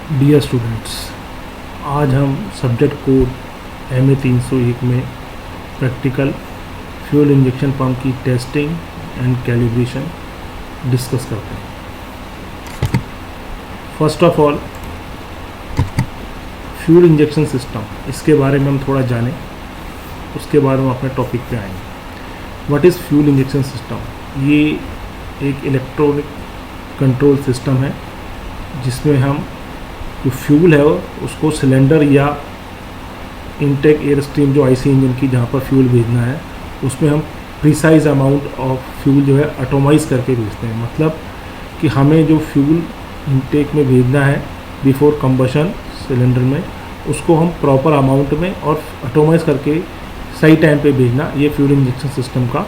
Dear students, आज हम subject code MA 301 में प्रैक्टिकल फ्यूल इंजेक्शन पंप की टेस्टिंग एंड कैलिब्रेशन डिस्कस करते हैं। First of all, fuel injection system, इसके बारे में हम थोड़ा जानें, उसके बाद हम अपने टॉपिक पे आएंगे। What is fuel injection system? ये एक इलेक्ट्रॉनिक कंट्रोल सिस्टम है जिसमें हम जो फ्यूल है उसको सिलेंडर या इनटेक एयर स्ट्रीम जो IC इंजन की जहाँ पर फ्यूल भेजना है उसमें हम प्रिसाइज अमाउंट ऑफ फ्यूल जो है एटोमाइज करके भेजते हैं। मतलब कि हमें जो फ्यूल इनटेक में भेजना है बिफोर कंबशन सिलेंडर में, उसको हम प्रॉपर अमाउंट में और एटोमाइज करके सही टाइम पे भेजना, ये फ्यूल इंजेक्शन सिस्टम का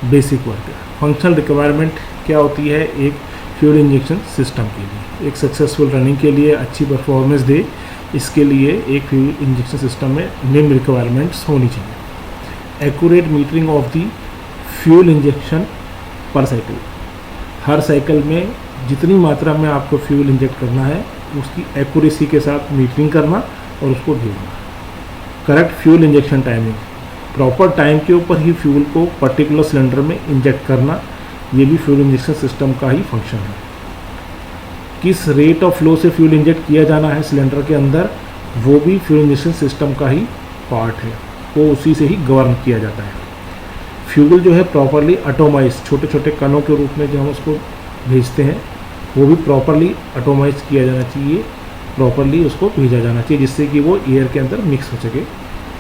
बेसिक वर्क है। फंक्शनल रिक्वायरमेंट क्या होती है एक फ्यूल इंजेक्शन सिस्टम के लिए? एक सक्सेसफुल रनिंग के लिए, अच्छी परफॉर्मेंस दे, इसके लिए एक फ्यूल इंजेक्शन सिस्टम में निम्न रिक्वायरमेंट्स होनी चाहिए। Accurate metering of the fuel injection पर साइकिल, हर साइकिल में जितनी मात्रा में आपको फ्यूल इंजेक्ट करना है उसकी एक्यूरेसी के साथ मीटरिंग करना और उसको भेजना। Correct fuel injection timing, proper time के ऊपर ही फ्यूल को पर्टिकुलर सिलेंडर में इंजेक्ट करना, ये भी फ्यूल इंजेक्शन सिस्टम का ही फंक्शन है। किस रेट ऑफ फ्लो से फ्यूल इंजेक्ट किया जाना है सिलेंडर के अंदर, वो भी फ्यूल इंजेक्शन सिस्टम का ही पार्ट है, वो उसी से ही गवर्न किया जाता है। फ्यूल जो है प्रॉपरली एटोमाइज, छोटे छोटे कणों के रूप में जो हम उसको भेजते हैं वो भी प्रॉपरली एटोमाइज किया जाना चाहिए, प्रॉपरली उसको भेजा जाना चाहिए जिससे कि वो एयर के अंदर मिक्स हो सके,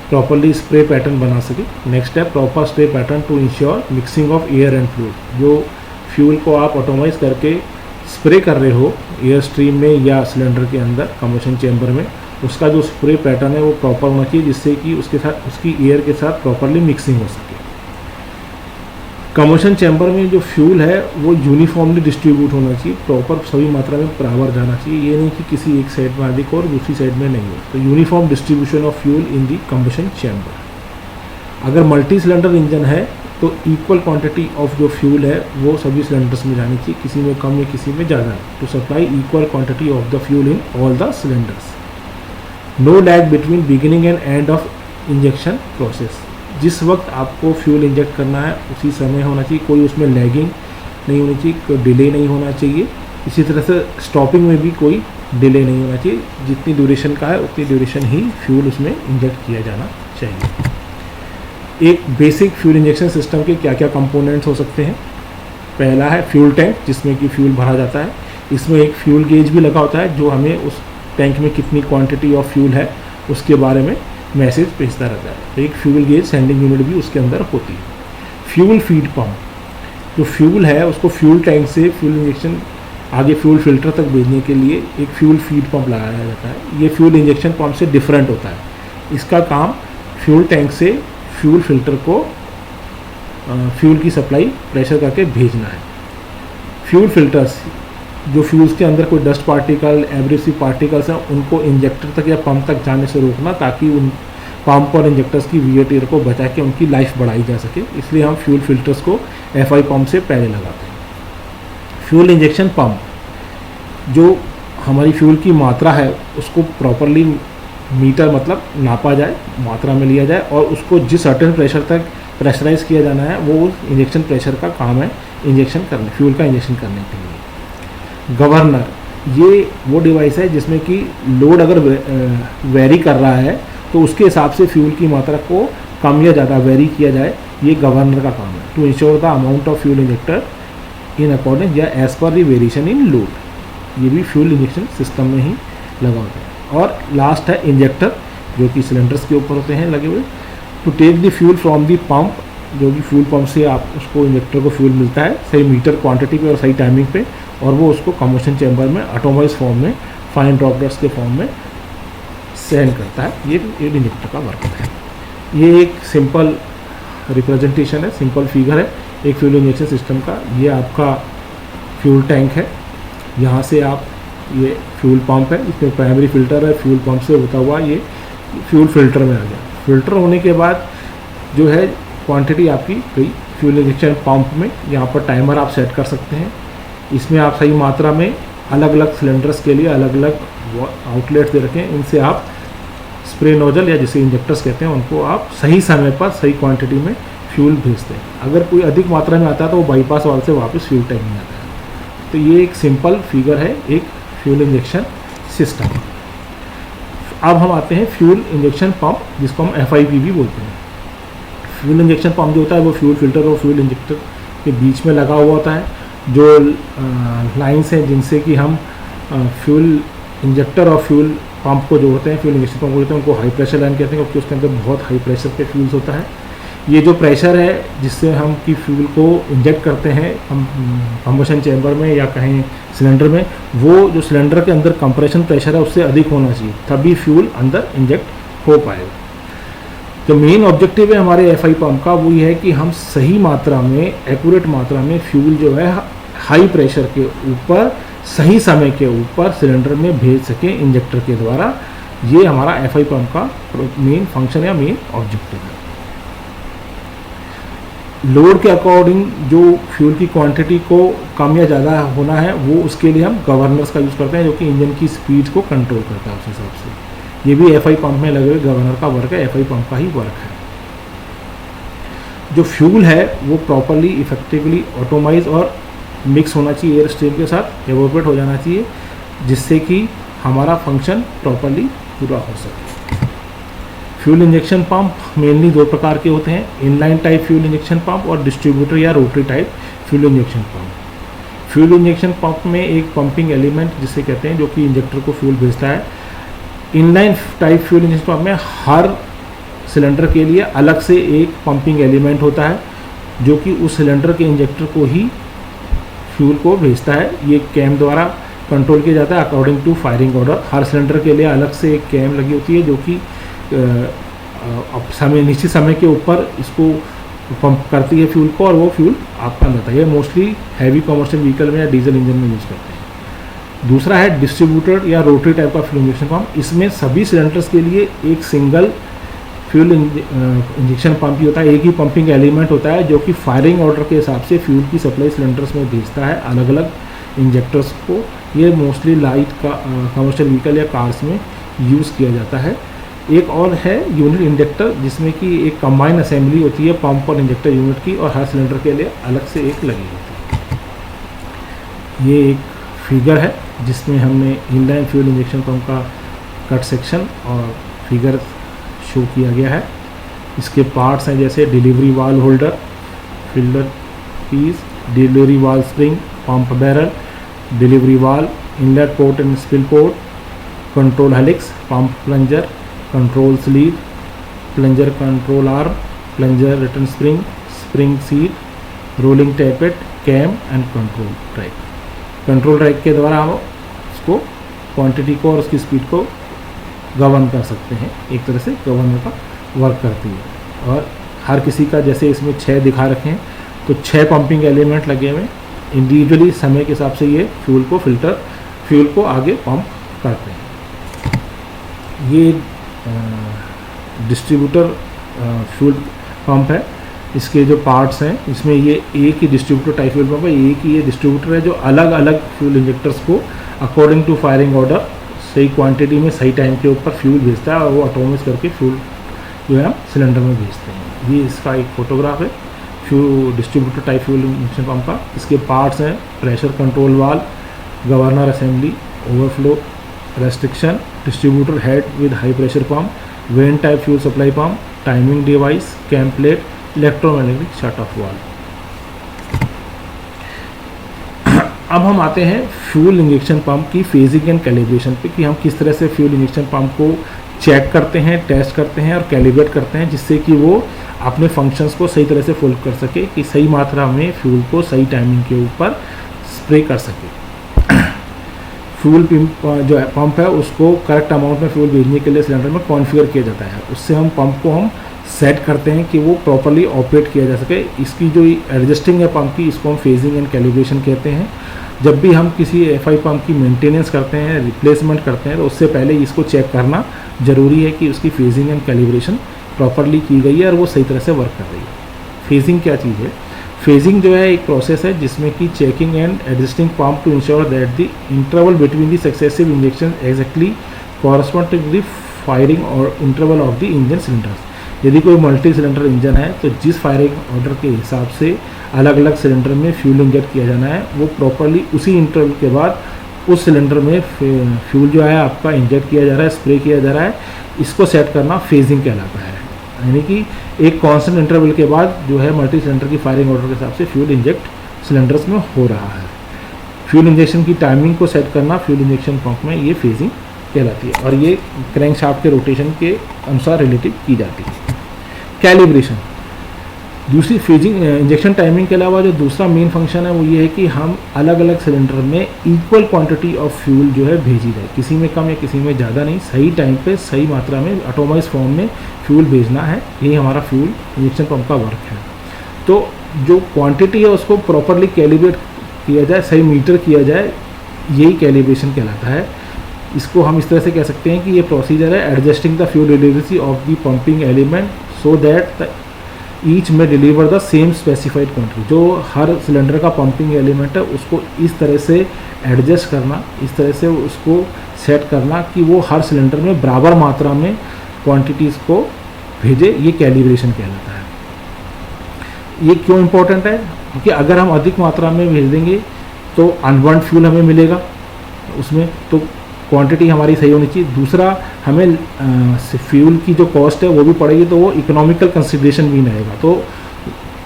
प्रॉपरली स्प्रे पैटर्न बना सके। नेक्स्ट है proper spray pattern to ensure mixing of air and fuel. जो फ्यूल को आप ऑटोमाइज करके स्प्रे कर रहे हो एयर स्ट्रीम में या सिलेंडर के अंदर कम्बशन चैम्बर में, उसका जो स्प्रे पैटर्न है वो प्रॉपर होना चाहिए जिससे कि उसके साथ उसकी एयर के साथ प्रॉपरली मिक्सिंग हो सके। कम्बशन चैम्बर में जो फ्यूल है वो यूनिफॉर्मली डिस्ट्रीब्यूट होना चाहिए, प्रॉपर सभी मात्रा में बराबर जाना चाहिए, ये नहीं कि किसी एक साइड में अधिक और दूसरी साइड में नहीं हो। तो uniform distribution of fuel in the combustion chamber. अगर मल्टी सिलेंडर इंजन है तो इक्वल क्वांटिटी ऑफ जो फ्यूल है वो सभी सिलेंडर्स में जानी चाहिए, किसी में कम या किसी में ज़्यादा, to supply equal quantity of the fuel in all the cylinders. No lag between beginning and end of injection process, जिस वक्त आपको फ्यूल इंजेक्ट करना है उसी समय होना चाहिए, कोई उसमें लैगिंग नहीं होनी चाहिए, कोई डिले नहीं होना चाहिए। इसी तरह से स्टॉपिंग में भी कोई डिले नहीं होना चाहिए, जितनी ड्यूरेशन का है उतनी ड्यूरेशन ही फ्यूल उसमें इंजेक्ट किया जाना चाहिए। एक बेसिक फ्यूल इंजेक्शन सिस्टम के क्या क्या कंपोनेंट्स हो सकते हैं? पहला है फ्यूल टैंक जिसमें कि फ्यूल भरा जाता है, इसमें एक फ्यूल गेज भी लगा होता है जो हमें उस टैंक में कितनी क्वांटिटी ऑफ फ्यूल है उसके बारे में मैसेज भेजता रहता है। तो एक फ्यूल गेज सेंडिंग यूनिट भी उसके अंदर होती है। फ्यूल फीड पंप, जो फ्यूल है उसको फ्यूल टैंक से फ्यूल इंजेक्शन आगे फ्यूल फिल्टर तक भेजने के लिए एक फ्यूल फीड पंप लगाया जाता है। ये फ्यूल इंजेक्शन पंप से डिफरेंट होता है, इसका काम फ्यूल टैंक से फ्यूल फिल्टर को फ्यूल की सप्लाई प्रेशर करके भेजना है। फ्यूल फिल्टर्स, जो फ्यूल्स के अंदर कोई डस्ट पार्टिकल, एब्रेसिव पार्टिकल्स हैं उनको इंजेक्टर तक या पंप तक जाने से रोकना, ताकि उन पंप और इंजेक्टर्स की वियर टियर को बचा के उनकी लाइफ बढ़ाई जा सके, इसलिए हम फ्यूल फिल्टर्स को FI पंप से पहले लगाते हैं। फ्यूल इंजेक्शन पंप, जो हमारी फ्यूल की मात्रा है उसको प्रॉपरली मीटर मतलब नापा जाए, मात्रा में लिया जाए और उसको जिस सर्टेन प्रेशर तक प्रेशराइज किया जाना है वो इंजेक्शन प्रेशर का काम है इंजेक्शन करने, फ्यूल का इंजेक्शन करने के लिए। गवर्नर, ये वो डिवाइस है जिसमें कि लोड अगर वेरी कर रहा है तो उसके हिसाब से फ्यूल की मात्रा को कम या ज़्यादा वेरी किया जाए, ये गवर्नर का काम है, to ensure the amount of fuel injector in according या as per the variation in load. ये भी फ्यूल इंजेक्शन सिस्टम में ही लगा होता है। और लास्ट है इंजेक्टर, जो कि सिलेंडर्स के ऊपर होते हैं लगे हुए, to take the fuel from the pump, जो कि फ्यूल पंप से आप उसको इंजेक्टर को फ्यूल मिलता है सही मीटर क्वांटिटी पे और सही टाइमिंग पे, और वो उसको कम्बशन चैम्बर में एटोमाइज फॉर्म में फाइन ड्रॉपलेट्स के फॉर्म में सेंड करता है। ये इंजेक्टर का वर्क है। ये एक सिंपल रिप्रेजेंटेशन है, सिंपल फिगर है एक फ्यूल इंजेक्शन सिस्टम का। ये आपका फ्यूल टैंक है, यहाँ से आप, ये फ्यूल पंप है, इसमें प्राइमरी फिल्टर है, फ्यूल पंप से होता हुआ ये फ्यूल फिल्टर में आ गया। फिल्टर होने के बाद जो है क्वांटिटी आपकी गई फ्यूल इंजेक्शन पंप में। यहाँ पर टाइमर आप सेट कर सकते हैं, इसमें आप सही मात्रा में अलग अलग सिलेंडर्स के लिए अलग अलग आउटलेट्स दे रखे हैं, इनसे आप स्प्रे नोजल या जिसे इंजेक्टर्स कहते हैं उनको आप सही समय पर सही क्वांटिटी में फ्यूल भेजते हैं। अगर कोई अधिक मात्रा में आता है तो वो बाईपास वाल्व से वापस फ्यूल टैंक में आता है। तो ये एक सिंपल फिगर है एक फ्यूल इंजेक्शन सिस्टम। अब हम आते हैं फ्यूल इंजेक्शन पंप, जिसको हम FIP भी बोलते हैं। फ्यूल इंजेक्शन पंप जो होता है वो फ्यूल फिल्टर और फ्यूल इंजेक्टर के बीच में लगा हुआ होता है। जो लाइन्स हैं जिनसे कि हम फ्यूल इंजेक्टर और फ्यूल पंप को जो होते हैं, फ्यूल इंजेक्शन पंप होते हैं, उनको हाई प्रेशर लाइन कहते हैं, क्योंकि उसके अंदर बहुत हाई प्रेशर के फ्यूल्स होता है। ये जो प्रेशर है जिससे हम की फ्यूल को इंजेक्ट करते हैं हम कंबशन चैम्बर में या कहीं सिलेंडर में, वो जो सिलेंडर के अंदर कंप्रेशन प्रेशर है उससे अधिक होना चाहिए, तभी फ्यूल अंदर इंजेक्ट हो पाएगा। जो मेन ऑब्जेक्टिव है हमारे FI पंप का वो ये है कि हम सही मात्रा में, एक्यूरेट मात्रा में फ्यूल जो है हाई प्रेशर के ऊपर सही समय के ऊपर सिलेंडर में भेज सकें इंजेक्टर के द्वारा। ये हमारा FI पंप का मेन फंक्शन या मेन ऑब्जेक्टिव है। लोड के अकॉर्डिंग जो फ्यूल की क्वांटिटी को कम या ज़्यादा होना है वो उसके लिए हम गवर्नर्स का यूज़ करते हैं, जो कि इंजन की स्पीड को कंट्रोल करता है उस हिसाब से। ये भी FI पंप में लगे हुए गवर्नर का वर्क है, FI पंप का ही वर्क है। जो फ्यूल है वो प्रॉपरली इफेक्टिवली ऑटोमाइज और मिक्स होना चाहिए एयर स्ट्रीम के साथ, एवोपरेट हो जाना चाहिए, जिससे कि हमारा फंक्शन प्रॉपरली पूरा हो सके। फ्यूल इंजेक्शन पंप मेनली दो प्रकार के होते हैं, inline type fuel injection pump और डिस्ट्रीब्यूटर या rotary type fuel injection pump. Fuel injection pump में एक पंपिंग एलिमेंट जिसे कहते हैं जो कि इंजेक्टर को फ्यूल भेजता है। Inline type fuel injection pump में हर सिलेंडर के लिए अलग से एक पंपिंग एलिमेंट होता है जो कि उस सिलेंडर के इंजेक्टर को ही फ्यूल को भेजता है। ये कैम द्वारा कंट्रोल किया जाता है अकॉर्डिंग टू फायरिंग ऑर्डर। हर सिलेंडर के लिए अलग से एक कैम लगी होती है जो कि समय निश्चित समय के ऊपर इसको पंप करती है फ्यूल को और वो फ्यूल आपका अंदर है। ये मोस्टली हैवी कमर्शियल व्हीकल में या डीजल इंजन में यूज़ करते हैं। दूसरा है डिस्ट्रीब्यूटर या रोटरी टाइप का फ्यूल इंजेक्शन पंप। इसमें सभी सिलेंडर्स के लिए एक सिंगल फ्यूल इंजेक्शन पंप ही होता है, एक ही पंपिंग एलिमेंट होता है जो कि फायरिंग ऑर्डर के हिसाब से फ्यूल की सप्लाई सिलेंडर्स में भेजता है अलग अलग इंजेक्टर्स को। ये मोस्टली लाइट का कमर्शियल व्हीकल या कार्स में यूज़ किया जाता है। एक और है यूनिट इंजेक्टर, जिसमें कि एक कंबाइन असेंबली होती है पंप और इंजेक्टर यूनिट की, और हर सिलेंडर के लिए अलग से एक लगी होती है। ये एक फिगर है जिसमें हमने इनलाइन फ्यूल इंजेक्शन पंप का कट सेक्शन और फिगर शो किया गया है। इसके पार्ट्स हैं जैसे delivery valve holder, filter piece, delivery valve spring, pump barrel, delivery valve, inlet port and spill port, control helix, pump plunger, control sleeve, plunger control arm, plunger return spring, spring seat, rolling tappet, cam and control track. Control track के द्वारा हम उसको quantity को और उसकी speed को govern कर सकते हैं। एक तरह से गवर्नर का वर्क करती है। और हर किसी का जैसे इसमें 6 दिखा रखे हैं तो 6 पंपिंग एलिमेंट लगे हुए इंडिविजुअली समय के हिसाब से ये फ्यूल को आगे पंप करते हैं। ये डिस्ट्रीब्यूटर फ्यूल पंप है। इसके जो पार्ट्स हैं इसमें ये एक ही डिस्ट्रीब्यूटर टाइप फ्यूल पंप है, एक ही ये डिस्ट्रीब्यूटर है जो अलग अलग फ्यूल इंजेक्टर्स को अकॉर्डिंग टू फायरिंग ऑर्डर सही क्वांटिटी में सही टाइम के ऊपर फ्यूल भेजता है और वो ऑटोमेटिक करके फ्यूल जो है हम सिलेंडर में भेजते हैं। ये इसका एक फोटोग्राफ है distributor type fuel injection pump का। इसके पार्ट्स हैं pressure control valve, governor assembly, overflow restriction, distributor head with high pressure pump, vane type fuel supply pump, timing device, cam plate, electromagnetic shut off valve. अब हम आते हैं fuel injection pump की phasing and calibration पे कि हम किस तरह से फ्यूल इंजेक्शन पंप को चेक करते हैं, टेस्ट करते हैं और कैलिब्रेट करते हैं, जिससे कि वो अपने फंक्शंस को सही तरह से फुल कर सके, कि सही मात्रा में फ्यूल को सही टाइमिंग के ऊपर स्प्रे कर सके। फ्यूल जो पंप है उसको करेक्ट अमाउंट में फ्यूल भेजने के लिए सिलेंडर में कॉन्फ़िगर किया जाता है। उससे हम पंप को हम सेट करते हैं कि वो प्रॉपरली ऑपरेट किया जा सके। इसकी जो एडजस्टिंग है पंप की, इसको हम फेजिंग एंड कैलिब्रेशन कहते हैं। जब भी हम किसी FI पंप की मेंटेनेंस करते हैं, रिप्लेसमेंट करते हैं, तो उससे पहले इसको चेक करना ज़रूरी है कि उसकी फेजिंग एंड कैलिब्रेशन प्रॉपरली की गई है और वो सही तरह से वर्क कर रही है। फेजिंग क्या चीज़ है? फेजिंग जो है एक प्रोसेस है जिसमें कि checking and adjusting pump to ensure that the interval between the successive injection exactly correspond to the firing और interval of the engine cylinders. यदि कोई मल्टी सिलेंडर इंजन है तो जिस फायरिंग ऑर्डर के हिसाब से अलग अलग सिलेंडर में फ्यूल इंजेक्ट किया जाना है वो प्रॉपरली उसी इंटरवल के बाद उस सिलेंडर में फ्यूल जो है आपका इंजेक्ट किया जा रहा है, स्प्रे किया जा रहा है, इसको सेट करना फेजिंग कहलाता है। यानी कि एक कॉन्स्टेंट इंटरवल के बाद जो है मल्टी सिलेंडर की फायरिंग ऑर्डर के हिसाब से फ्यूल इंजेक्ट सिलेंडर्स में हो रहा है। फ्यूल इंजेक्शन की टाइमिंग को सेट करना फ्यूल इंजेक्शन पंप में ये फेजिंग कहलाती है और ये क्रैंकशाफ्ट के रोटेशन के अनुसार रिलेटिव की जाती है। कैलिब्रेशन, दूसरी फेजिंग इंजेक्शन टाइमिंग के अलावा जो दूसरा मेन फंक्शन है वो ये है कि हम अलग अलग सिलेंडर में इक्वल क्वांटिटी ऑफ फ्यूल जो है भेजी जाए, किसी में कम या किसी में ज़्यादा नहीं, सही टाइम पे सही मात्रा में एटोमाइज फॉर्म में फ्यूल भेजना है। यही हमारा फ्यूल इंजेक्शन पंप का वर्क है। तो जो क्वांटिटी है उसको प्रॉपरली कैलिब्रेट किया जाए, सही मीटर किया जाए, यही कैलिब्रेशन कहलाता है। इसको हम इस तरह से कह सकते हैं कि ये प्रोसीजर है adjusting the fuel delivery of the pumping element so that each may deliver the same specified quantity. जो हर सिलेंडर का पंपिंग एलिमेंट है उसको इस तरह से एडजस्ट करना, इस तरह से उसको सेट करना कि वो हर सिलेंडर में बराबर मात्रा में क्वांटिटीज़ को भेजे, ये कैलिब्रेशन कहलाता है। ये क्यों इम्पोर्टेंट है? क्योंकि अगर हम अधिक मात्रा में भेज देंगे तो अनबर्न्ड फ्यूल हमें मिलेगा उसमें, तो क्वांटिटी हमारी सही होनी चाहिए। दूसरा, हमें फ्यूल की जो कॉस्ट है वो भी पड़ेगी तो वो इकोनॉमिकल कंसिडरेशन भी रहेगा। तो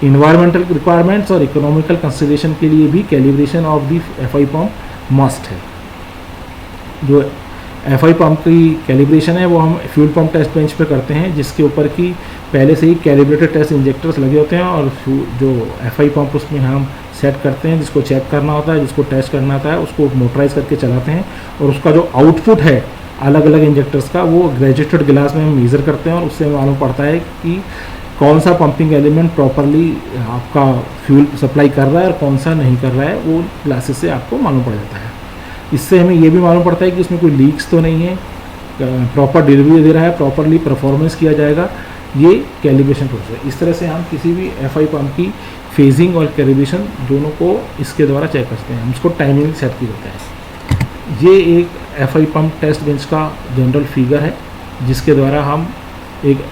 इन्वायरमेंटल रिक्वायरमेंट्स और इकोनॉमिकल कंसिडरेशन के लिए भी calibration of the FI pump must है। जो एफआई पंप की कैलिब्रेशन है वो हम फ्यूल पंप टेस्ट बेंच पे करते हैं, जिसके ऊपर की पहले से ही कैलिब्रेटेड टेस्ट इंजेक्टर्स लगे होते हैं और जो एफआई पंप उसमें हम सेट करते हैं, जिसको चेक करना होता है, जिसको टेस्ट करना होता है, उसको मोटराइज करके चलाते हैं और उसका जो आउटपुट है अलग अलग इंजेक्टर्स का वो ग्रेजुएटेड गिलास में हम मेज़र करते हैं और उससे मालूम पड़ता है कि कौन सा पंपिंग एलिमेंट प्रॉपरली आपका फ्यूल सप्लाई कर रहा है और कौन सा नहीं कर रहा है, वो ग्लासेस से आपको मालूम पड़ जाता है। इससे हमें ये भी मालूम पड़ता है कि उसमें कोई लीक्स तो नहीं है, प्रॉपर डिलीवरी दे रहा है, प्रॉपरली परफॉर्मेंस किया जाएगा। ये कैलिब्रेशन प्रोसेस है। इस तरह से हम किसी भी एफआई पंप की फेजिंग और कैलिब्रेशन दोनों को इसके द्वारा चेक करते हैं। हम इसको टाइमिंग सेट की जाता है। ये एक एफआई पंप टेस्ट बेंच का जनरल फिगर है जिसके द्वारा हम एक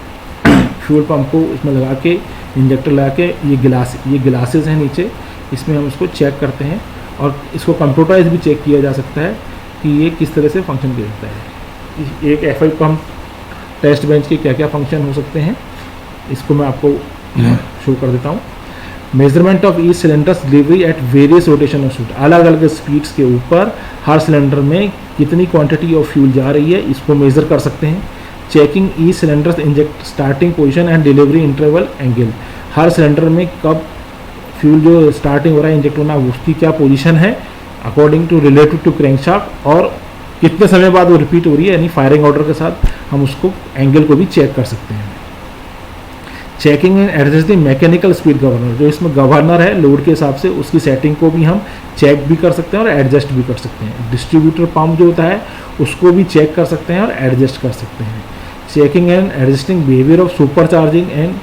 फ्यूल पंप को इसमें लगा के इंजेक्टर लगा के ये गिलासेस हैं नीचे, इसमें हम इसको चेक करते हैं और इसको कंप्यूटराइज भी चेक किया जा सकता है कि ये किस तरह से फंक्शन किया जाता है। एक एफआई पंप टेस्ट बेंच के क्या क्या फंक्शन हो सकते हैं इसको मैं आपको शो कर देता हूँ। Measurement of each cylinders delivery at various rotation of shoot, अलग अलग स्पीड्स के ऊपर हर सिलेंडर में कितनी क्वांटिटी ऑफ फ्यूल जा रही है इसको मेज़र कर सकते हैं। Checking each cylinders inject starting position and delivery interval angle, her cylinder में कब फ्यूल जो स्टार्टिंग हो रहा है इंजेक्ट होना उसकी क्या पोजीशन है according to related to crankshaft और कितने समय बाद वो रिपीट हो रही है, यानी फायरिंग ऑर्डर के साथ हम उसको एंगल को भी चेक कर सकते हैं। Checking and adjusting mechanical speed governor, जो इसमें गवर्नर है लोड के हिसाब से उसकी सेटिंग को भी हम चेक भी कर सकते हैं और एडजस्ट भी कर सकते हैं। डिस्ट्रीब्यूटर पंप जो होता है उसको भी चेक कर सकते हैं और एडजस्ट कर सकते हैं। Checking and adjusting behaviour of super charging and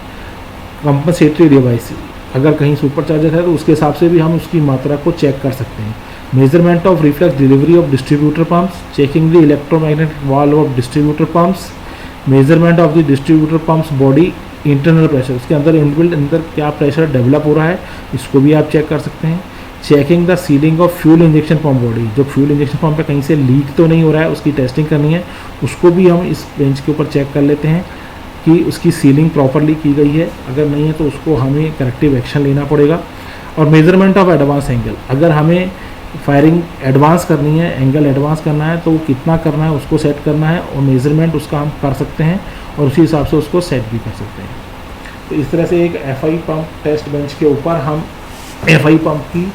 compensatory device, अगर कहीं सुपर चार्जर है तो उसके हिसाब से भी हम उसकी मात्रा को चेक कर सकते हैं। Measurement of reflex delivery of distributor pumps, checking the electromagnetic valve of distributor pumps, measurement of the distributor pumps body internal pressure, उसके अंदर इनबिल्ट अंदर क्या प्रेशर डेवलप हो रहा है इसको भी आप चेक कर सकते हैं। Checking the ceiling of fuel injection pump body, जो फ्यूल इंजेक्शन पंप पे कहीं से लीक तो नहीं हो रहा है उसकी टेस्टिंग करनी है, उसको भी हम इस बेंच के ऊपर चेक कर लेते हैं कि उसकी सीलिंग प्रॉपरली की गई है, अगर नहीं है तो उसको हमें करेक्टिव एक्शन लेना पड़ेगा। और मेजरमेंट ऑफ एडवांस एंगल, अगर हमें फायरिंग एडवांस करनी है, एंगल एडवांस करना है तो कितना करना है उसको सेट करना है और मेजरमेंट उसका हम कर सकते हैं और उसी हिसाब से उसको सेट भी कर सकते हैं। तो इस तरह से एक एफआई पंप टेस्ट बेंच के ऊपर हम एफआई पंप की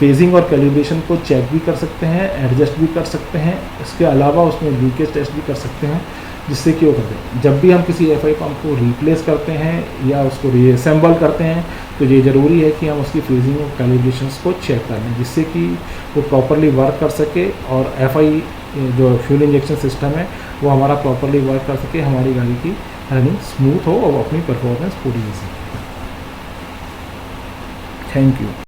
फेजिंग और कैलिब्रेशन को चेक भी कर सकते हैं, एडजस्ट भी कर सकते हैं। इसके अलावा उसमें लीकेज टेस्ट भी कर सकते हैं, जिससे कि वो करते हैं जब भी हम किसी एफआई पंप को रिप्लेस करते हैं या उसको रीअसेंबल करते हैं तो ये ज़रूरी है कि हम उसकी फेजिंग और कैलिब्रेशंस को चेक कर लें, जिससे कि वो प्रॉपरली वर्क कर सके और एफआई जो फ्यूल इंजेक्शन सिस्टम है वो हमारा प्रॉपरली वर्क कर सके, हमारी गाड़ी की रनिंग स्मूथ हो और अपनी परफॉर्मेंस पूरी दे सके। Thank you.